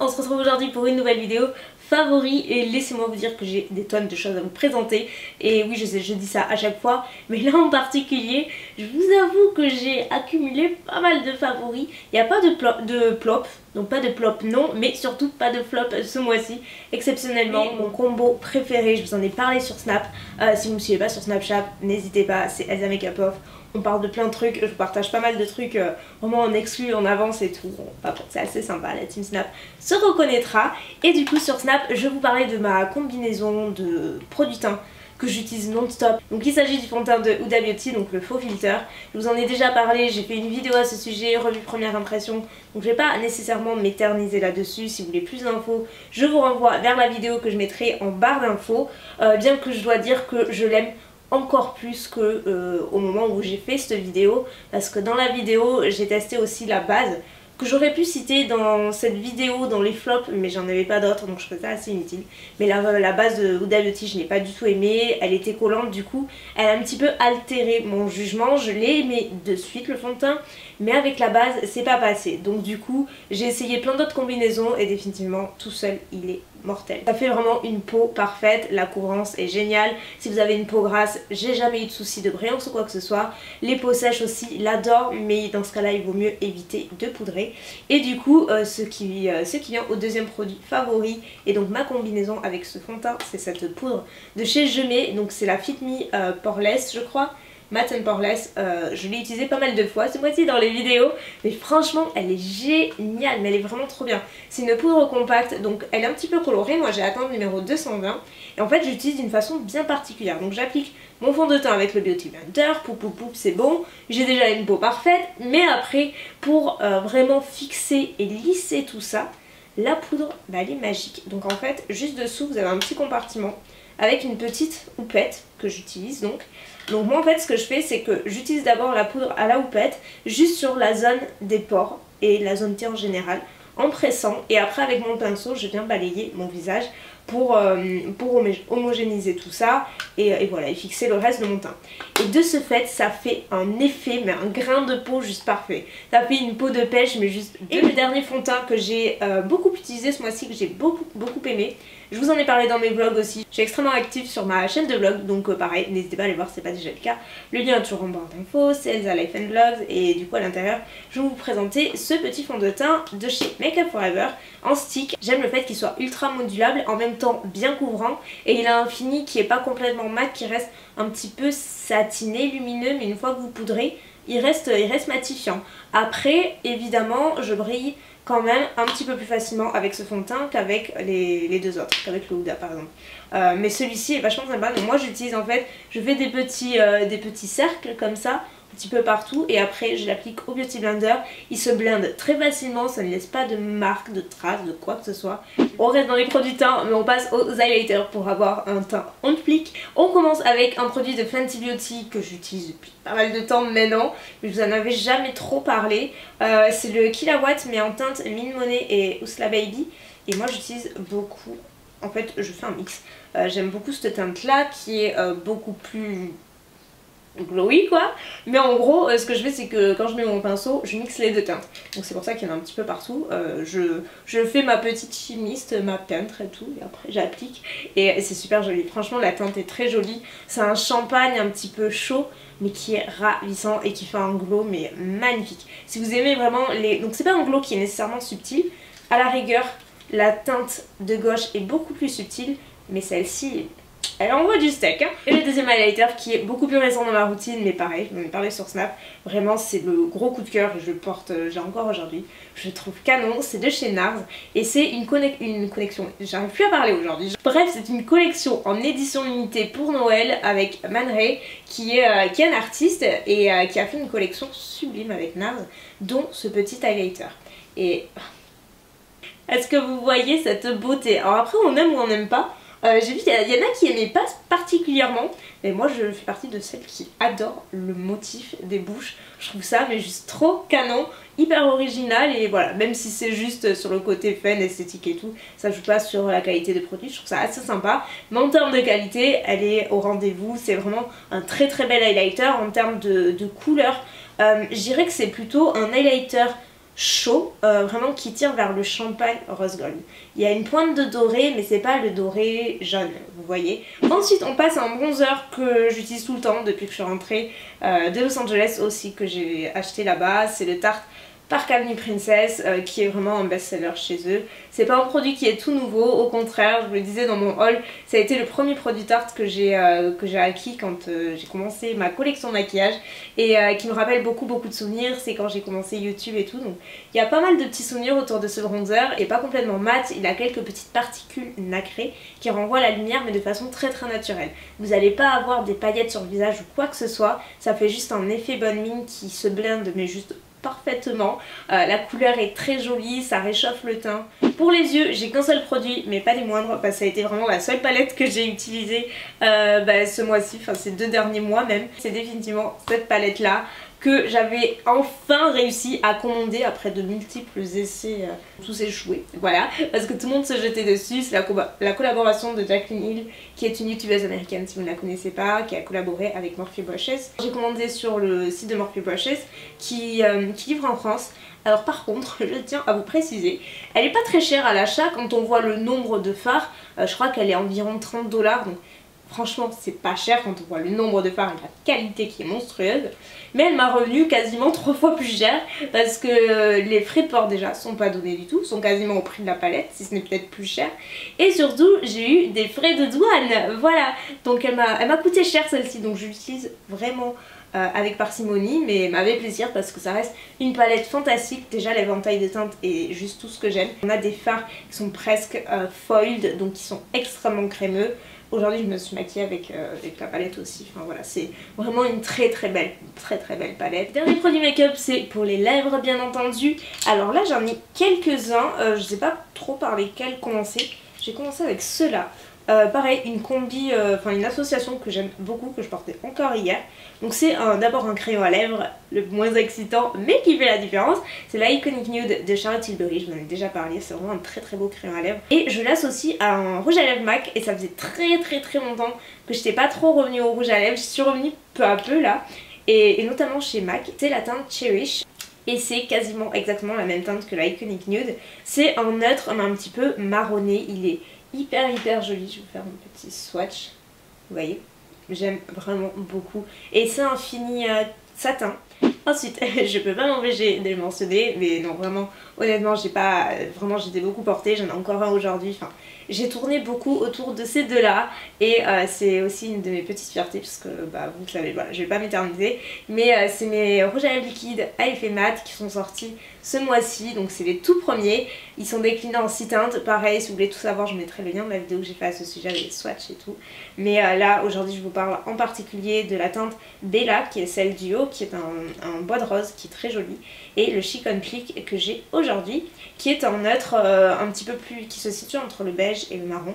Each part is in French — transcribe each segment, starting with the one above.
On se retrouve aujourd'hui pour une nouvelle vidéo favoris et laissez-moi vous dire que j'ai des tonnes de choses à vous présenter. Et oui, je sais, je dis ça à chaque fois, mais là en particulier, je vous avoue que j'ai accumulé pas mal de favoris. Il n'y a pas de plop, donc pas de plop non, mais surtout pas de flop ce mois-ci. Exceptionnellement, mon combo préféré, je vous en ai parlé sur Snap. Si vous ne me suivez pas sur Snapchat, n'hésitez pas, c'est Elsa Makeup Off. On parle de plein de trucs, je vous partage pas mal de trucs vraiment en exclu, en avance et tout. Bon, c'est assez sympa, la team Snap se reconnaîtra. Et du coup sur Snap, je vous parlais de ma combinaison de produits teints que j'utilise non-stop. Donc il s'agit du fond de teint de Huda Beauty, donc le faux filter. Je vous en ai déjà parlé, j'ai fait une vidéo à ce sujet, revue première impression. Donc je vais pas nécessairement m'éterniser là-dessus. Si vous voulez plus d'infos, je vous renvoie vers la vidéo que je mettrai en barre d'infos. Bien que je dois dire que je l'aime encore plus que au moment où j'ai fait cette vidéo, parce que dans la vidéo j'ai testé aussi la base que j'aurais pu citer dans cette vidéo dans les flops, mais j'en avais pas d'autres donc je trouvais ça assez inutile. Mais la base de Huda Beauty je n'ai pas du tout aimé, elle était collante, du coup elle a un petit peu altéré mon jugement. Je l'ai aimé de suite le fond de teint, mais avec la base c'est pas passé, donc du coup j'ai essayé plein d'autres combinaisons et définitivement tout seul il est mortel. Ça fait vraiment une peau parfaite, la couvrance est géniale. Si vous avez une peau grasse, j'ai jamais eu de soucis de brillance ou quoi que ce soit. Les peaux sèches aussi, l'adore, mais dans ce cas là il vaut mieux éviter de poudrer. Et du coup ce qui vient au deuxième produit favori, et donc ma combinaison avec ce fond de teint, c'est cette poudre de chez Gemay, donc c'est la Fit Me Poreless je crois, Matte and Poreless. Je l'ai utilisée pas mal de fois ce mois-ci dans les vidéos, mais franchement elle est géniale, mais elle est vraiment trop bien. C'est une poudre compacte, donc elle est un petit peu colorée. Moi j'ai atteint le numéro 220 et en fait j'utilise d'une façon bien particulière. Donc j'applique mon fond de teint avec le Beauty Blender, poup poup poup, c'est bon, j'ai déjà une peau parfaite, mais après pour vraiment fixer et lisser tout ça, la poudre bah, elle est magique. Donc en fait juste dessous vous avez un petit compartiment avec une petite houppette que j'utilise donc. Donc moi en fait ce que je fais c'est que j'utilise d'abord la poudre à la houppette juste sur la zone des pores et la zone T en général en pressant, et après avec mon pinceau je viens balayer mon visage pour homogénéiser tout ça et voilà, et fixer le reste de mon teint. Et de ce fait ça fait un effet, mais un grain de peau juste parfait. Ça fait une peau de pêche mais juste. Et le dernier fond de teint que j'ai beaucoup utilisé ce mois-ci, que j'ai beaucoup aimé, je vous en ai parlé dans mes vlogs aussi. Je suis extrêmement active sur ma chaîne de vlog, donc pareil, n'hésitez pas à aller voir si c'est pas déjà le cas. Le lien est toujours en barre d'infos, c'est Elsa Life and Vlogs, et du coup à l'intérieur je vais vous présenter ce petit fond de teint de chez Make Up For Ever en stick. J'aime le fait qu'il soit ultra modulable, en même temps bien couvrant, et il a un fini qui est pas complètement mat, qui reste un petit peu satiné, lumineux, mais une fois que vous poudrez il reste matifiant. Après évidemment je brille quand même un petit peu plus facilement avec ce fond de teint qu'avec les deux autres, qu'avec le Huda par exemple. Mais celui-ci est vachement sympa, donc moi j'utilise en fait, je fais des petits cercles comme ça, un petit peu partout, et après je l'applique au Beauty Blender. Il se blende très facilement, ça ne laisse pas de marques, de traces, de quoi que ce soit. On reste dans les produits teints, mais on passe aux highlighters pour avoir un teint on flic. On commence avec un produit de Fenty Beauty que j'utilise depuis pas mal de temps maintenant, mais je vous en avais jamais trop parlé. C'est le Killawatt, mais en teinte Mine Money et Ousla Baby, et moi j'utilise beaucoup, en fait je fais un mix. J'aime beaucoup cette teinte là qui est beaucoup plus glowy quoi, mais en gros ce que je fais c'est que quand je mets mon pinceau je mixe les deux teintes, donc c'est pour ça qu'il y en a un petit peu partout. Je fais ma petite chimiste, ma peintre et tout, et après j'applique et c'est super joli. Franchement la teinte est très jolie, c'est un champagne un petit peu chaud mais qui est ravissant et qui fait un glow mais magnifique. Si vous aimez vraiment les... donc c'est pas un glow qui est nécessairement subtil, à la rigueur la teinte de gauche est beaucoup plus subtile, mais celle-ci elle envoie du steak hein. Et le deuxième highlighter qui est beaucoup plus récent dans ma routine, mais pareil, je m'en ai parlé sur Snap, vraiment c'est le gros coup de cœur, je le porte, j'ai encore aujourd'hui, je le trouve canon, c'est de chez NARS et c'est une collection, j'arrive plus à parler aujourd'hui, bref c'est une collection en édition limitée pour Noël avec Man Ray qui est un artiste et qui a fait une collection sublime avec NARS, dont ce petit highlighter. Et est-ce que vous voyez cette beauté? Alors après on aime ou on n'aime pas. J'ai vu qu'il y en a qui aimaient pas particulièrement, mais moi je fais partie de celles qui adorent le motif des bouches. Je trouve ça mais juste trop canon, hyper original, et voilà, même si c'est juste sur le côté fun, esthétique et tout, ça joue pas sur la qualité des produits, je trouve ça assez sympa. Mais en termes de qualité, elle est au rendez-vous, c'est vraiment un très bel highlighter. En termes de couleur, je dirais que c'est plutôt un highlighter chaud, vraiment qui tire vers le champagne rose gold. Il y a une pointe de doré, mais c'est pas le doré jaune, vous voyez. Ensuite on passe à un bronzer que j'utilise tout le temps depuis que je suis rentrée de Los Angeles aussi, que j'ai acheté là-bas. C'est le Tarte Park Avenue Princess, qui est vraiment un best-seller chez eux. C'est pas un produit qui est tout nouveau, au contraire, je vous le disais dans mon haul, ça a été le premier produit Tarte que j'ai acquis quand j'ai commencé ma collection maquillage, et qui me rappelle beaucoup de souvenirs. C'est quand j'ai commencé YouTube et tout, donc il y a pas mal de petits souvenirs autour de ce bronzer. Il est pas complètement mat, il a quelques petites particules nacrées qui renvoient la lumière, mais de façon très naturelle. Vous n'allez pas avoir des paillettes sur le visage ou quoi que ce soit, ça fait juste un effet bonne mine qui se blende, mais juste parfaitement. La couleur est très jolie, ça réchauffe le teint. Pour les yeux, j'ai qu'un seul produit, mais pas des moindres, parce que ça a été vraiment la seule palette que j'ai utilisée ce mois-ci, enfin ces 2 derniers mois même. C'est définitivement cette palette là que j'avais enfin réussi à commander après de multiples essais, tous échoués, voilà, parce que tout le monde se jetait dessus. C'est la collaboration de Jaclyn Hill, qui est une youtubeuse américaine si vous ne la connaissez pas, qui a collaboré avec Morphe Brushes. J'ai commandé sur le site de Morphe Brushes qui livre en France. Alors par contre, je tiens à vous préciser, elle est pas très chère à l'achat quand on voit le nombre de fards. Je crois qu'elle est environ 30 $, donc franchement c'est pas cher quand on voit le nombre de fards et la qualité qui est monstrueuse. Mais elle m'a revenu quasiment 3 fois plus cher, parce que les frais de port déjà sont pas donnés du tout, sont quasiment au prix de la palette, si ce n'est peut-être plus cher. Et surtout j'ai eu des frais de douane, voilà. Donc elle m'a coûté cher celle-ci, donc je l'utilise vraiment avec parcimonie, mais m'avait plaisir parce que ça reste une palette fantastique. Déjà l'éventail de teintes est juste tout ce que j'aime. On a des fards qui sont presque foiled, donc qui sont extrêmement crémeux. Aujourd'hui je me suis maquillée avec la palette aussi, enfin voilà, c'est vraiment une très belle palette. Dernier produit make-up, c'est pour les lèvres bien entendu. Alors là j'en ai quelques-uns, je sais pas trop par lesquels commencer. J'ai commencé avec ceux-là. Pareil, une combi, une association que j'aime beaucoup, que je portais encore hier. Donc c'est d'abord un crayon à lèvres, le moins excitant mais qui fait la différence. C'est l'Iconic Nude de Charlotte Tilbury, je vous en ai déjà parlé, c'est vraiment un très beau crayon à lèvres. Et je l'associe à un rouge à lèvres MAC, et ça faisait très longtemps que je n'étais pas trop revenue au rouge à lèvres. Je suis revenue peu à peu là, et notamment chez MAC. C'est la teinte Cherish. Et c'est quasiment exactement la même teinte que l'Iconic Nude. C'est un neutre mais un petit peu marronné, il est hyper joli. Je vais vous faire un petit swatch, vous voyez, j'aime vraiment beaucoup, et c'est un fini satin. Ensuite, je peux pas m'empêcher de le mentionner, mais non vraiment, honnêtement j'étais beaucoup portée, j'en ai encore un aujourd'hui, enfin j'ai tourné beaucoup autour de ces deux là, et c'est aussi une de mes petites fiertés puisque bah, vous le savez, voilà, je vais pas m'éterniser, mais c'est mes rouges à lèvres liquides à effet mat qui sont sortis ce mois-ci, donc c'est les tout premiers. Ils sont déclinés en 6 teintes, pareil si vous voulez tout savoir je mettrai le lien de la vidéo que j'ai fait à ce sujet avec les swatchs et tout, mais là aujourd'hui je vous parle en particulier de la teinte Bella qui est celle du haut, qui est un bois de rose qui est très joli, et le Chic on Fleek que j'ai aujourd'hui qui est un neutre un petit peu plus, qui se situe entre le beige et le marron,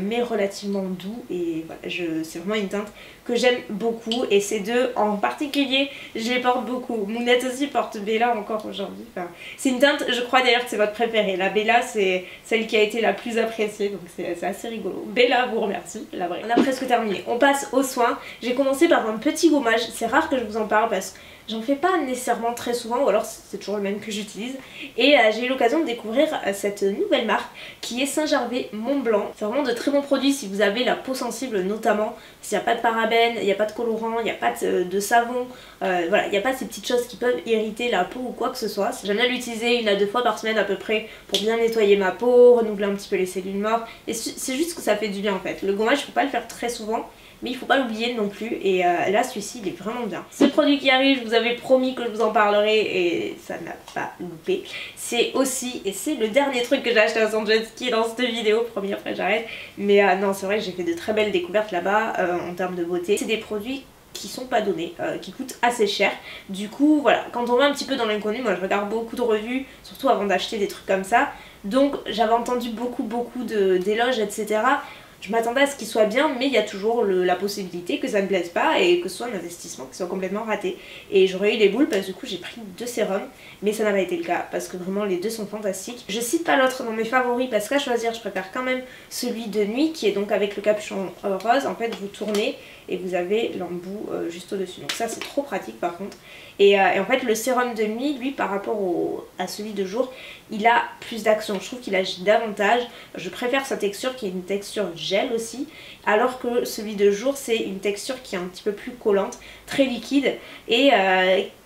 mais relativement doux, et voilà, c'est vraiment une teinte que j'aime beaucoup, et ces deux en particulier je les porte beaucoup. Mounette aussi porte Bella encore aujourd'hui, enfin, c'est une teinte, je crois d'ailleurs que c'est votre préférée, la Bella c'est celle qui a été la plus appréciée, donc c'est assez rigolo. Bella vous remercie, la vraie. On a presque terminé, on passe aux soins. J'ai commencé par un petit gommage, c'est rare que je vous en parle parce que j'en fais pas nécessairement très souvent, ou alors c'est toujours le même que j'utilise, et j'ai eu l'occasion de découvrir cette nouvelle marque qui est Saint-Gervais Mont Blanc. C'est vraiment de très bons produits si vous avez la peau sensible, notamment s'il n'y a pas de parabènes, il n'y a pas de colorant, il n'y a pas de savon, voilà, il n'y a pas ces petites choses qui peuvent irriter la peau ou quoi que ce soit. J'aime bien l'utiliser 1 à 2 fois par semaine à peu près pour bien nettoyer ma peau, renouveler un petit peu les cellules mortes, et c'est juste que ça fait du bien en fait. Le gommage, il ne faut pas le faire très souvent, mais il faut pas l'oublier non plus, et là celui-ci il est vraiment bien. Ce produit qui arrive, je vous avais promis que je vous en parlerai et ça n'a pas loupé. C'est aussi, et c'est le dernier truc que j'ai acheté à Los Angeles qui est dans cette vidéo, promis après j'arrête, mais non c'est vrai que j'ai fait de très belles découvertes là-bas en termes de beauté. C'est des produits qui sont pas donnés, qui coûtent assez cher. Du coup voilà, quand on va un petit peu dans l'inconnu, moi je regarde beaucoup de revues, surtout avant d'acheter des trucs comme ça, donc j'avais entendu beaucoup d'éloges etc. Je m'attendais à ce qu'il soit bien, mais il y a toujours la possibilité que ça ne plaise pas et que ce soit un investissement qui soit complètement raté. Et j'aurais eu les boules parce que du coup j'ai pris 2 sérums, mais ça n'a pas été le cas parce que vraiment les deux sont fantastiques. Je cite pas l'autre dans mes favoris parce qu'à choisir je préfère quand même celui de nuit qui est donc avec le capuchon rose. En fait vous tournez et vous avez l'embout juste au dessus, donc ça c'est trop pratique par contre. Et en fait le sérum de nuit, lui, par rapport à celui de jour, il a plus d'action, je trouve qu'il agit davantage. Je préfère sa texture qui est une texture gel aussi, alors que celui de jour c'est une texture qui est un petit peu plus collante, très liquide et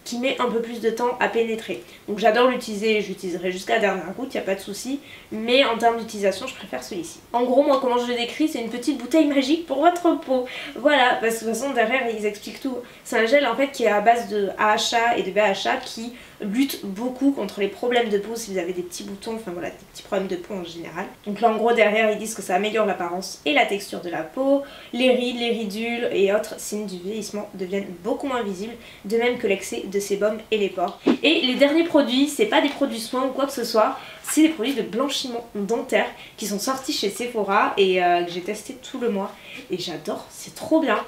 qui met un peu plus de temps à pénétrer. Donc j'adore l'utiliser, j'utiliserai jusqu'à la dernière goutte, il n'y a pas de souci, mais en termes d'utilisation je préfère celui-ci. En gros moi comment je le décris, c'est une petite bouteille magique pour votre peau. Voilà, parce que de toute façon derrière ils expliquent tout. C'est un gel en fait qui est à base de AHA et de BHA qui lutte beaucoup contre les problèmes de peau si vous avez des petits boutons, enfin voilà, des petits problèmes de peau en général. Donc là en gros derrière ils disent que ça améliore l'apparence et la texture de la peau, les rides, les ridules et autres signes du vieillissement deviennent beaucoup moins visibles, de même que l'excès de sébum et les pores. Et les derniers produits, c'est pas des produits soins ou quoi que ce soit, c'est des produits de blanchiment dentaire qui sont sortis chez Sephora et que j'ai testé tout le mois et j'adore, c'est trop bien.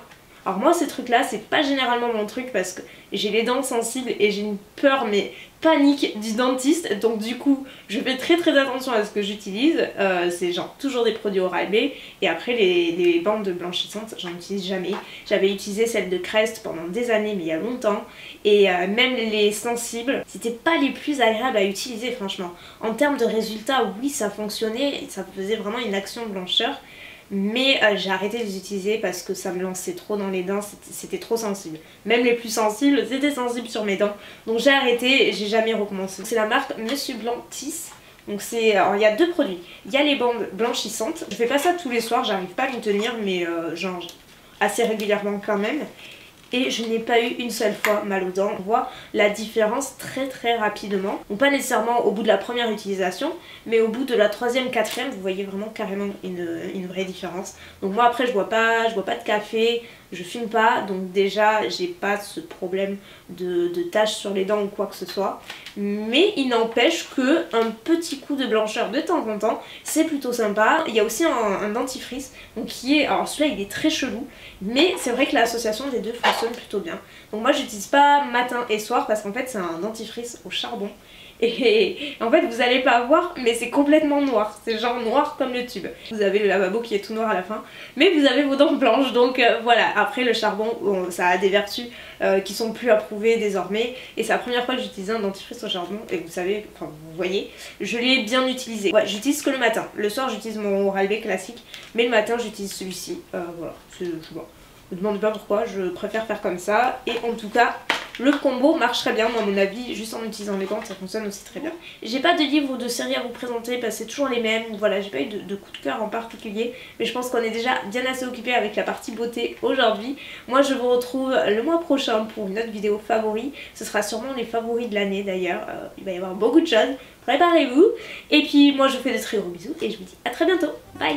Alors moi ces trucs là c'est pas généralement mon truc parce que j'ai les dents sensibles et j'ai une peur mais panique du dentiste, donc du coup je fais très attention à ce que j'utilise. C'est genre toujours des produits Oral-B et après les bandes blanchissantes j'en utilise jamais. J'avais utilisé celle de Crest pendant des années mais il y a longtemps et même les sensibles c'était pas les plus agréables à utiliser franchement. En termes de résultats oui ça fonctionnait, ça faisait vraiment une action blancheur. Mais j'ai arrêté de les utiliser parce que ça me lançait trop dans les dents, c'était trop sensible. Même les plus sensibles, c'était sensible sur mes dents. Donc j'ai arrêté et j'ai jamais recommencé. C'est la marque Monsieur Blanc-Tis. Donc c'est, alors il y a deux produits. Il y a les bandes blanchissantes. Je fais pas ça tous les soirs, j'arrive pas à m'y tenir, mais genre assez régulièrement quand même. Et je n'ai pas eu une seule fois mal aux dents. On voit la différence très rapidement. Donc pas nécessairement au bout de la première utilisation, mais au bout de la troisième, quatrième, vous voyez vraiment carrément une vraie différence. Donc moi après je bois pas de café, je fume pas, donc déjà j'ai pas ce problème de taches sur les dents ou quoi que ce soit. Mais il n'empêche que un petit coup de blancheur de temps en temps, c'est plutôt sympa. Il y a aussi un dentifrice, donc qui est, alors celui-là il est très chelou, mais c'est vrai que l'association des deux fonctionne plutôt bien. Donc moi j'utilise pas matin et soir parce qu'en fait c'est un dentifrice au charbon. Et en fait vous allez pas voir mais c'est complètement noir, c'est genre noir comme le tube. Vous avez le lavabo qui est tout noir à la fin mais vous avez vos dents blanches donc voilà. Après le charbon ça a des vertus qui sont plus approuvées désormais et c'est la première fois que j'utilise un dentifrice au charbon et vous savez, enfin vous voyez, je l'ai bien utilisé. Ouais, j'utilise que le matin, le soir j'utilise mon Oral-B classique mais le matin j'utilise celui-ci, voilà, je sais pas. Ne me demandez pas pourquoi, je préfère faire comme ça et en tout cas le combo marche très bien, moi à mon avis, juste en utilisant les bandes ça fonctionne aussi très bien. J'ai pas de livre ou de série à vous présenter parce que c'est toujours les mêmes, voilà, j'ai pas eu de coup de cœur en particulier, mais je pense qu'on est déjà bien assez occupé avec la partie beauté aujourd'hui. Moi je vous retrouve le mois prochain pour une autre vidéo favori, ce sera sûrement les favoris de l'année d'ailleurs, il va y avoir beaucoup de choses, préparez-vous, et puis moi je vous fais de très gros bisous et je vous dis à très bientôt, bye.